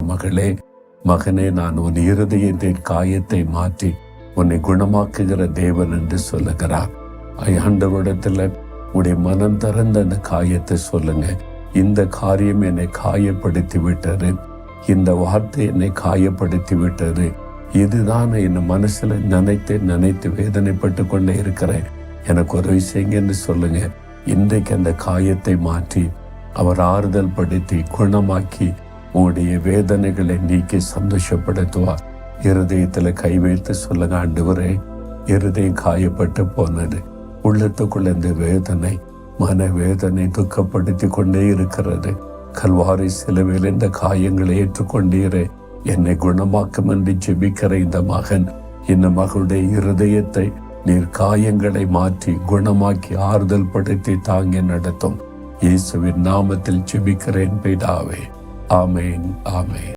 மகளே, மகனே, நான் உன் இருதயத்தின் காயத்தை மாற்றி உன்னை குணமாக்குகிற தேவன் என்று சொல்லுகிறார். ஆண்டவரிடத்துல உடைய மனம் திறந்த அந்த காயத்தை சொல்லுங்க. இந்த காரியம் என்னை காயப்படுத்தி விட்டது, இந்த வார்த்தை என்னை காயப்படுத்தி விட்டது, இதுதான் என் மனசுல நினைத்து வேதனைப்பட்டு கொண்டே இருக்கிறேன், எனக்கு ஒரு விஷயம் என்று சொல்லுங்க. இன்றைக்கு அந்த காயத்தை மாற்றி அவர் ஆறுதல் படுத்தி குணமாக்கி உங்களுடைய வேதனைகளை நீக்கி சந்தோஷப்படுத்துவார். இருதயத்துல கை வைத்து சொல்லுங்க, ஆண்டவரே, இருதயம் காயப்பட்டு போனது, உள்ளத்துக்குள்ள இந்த வேதனை, மன வேதனை துக்கப்படுத்தி கொண்டே இருக்கிறது. கல்வாரி சிலுவையில் இந்த காயங்களை ஏற்றுக்கொண்டீரே, என்னை குணமாக்கும் என்று ஜெபிக்கிற இந்த மகன், இந்த மகளுடைய இருதயத்தை நீர் காயங்களை மாற்றி குணமாக்கி ஆறுதல் படுத்தி தாங்கி நடத்தும். இயேசுவின் நாமத்தில் ஜெபிக்கிறேன் பிதாவே. ஆமேன், ஆமேன்.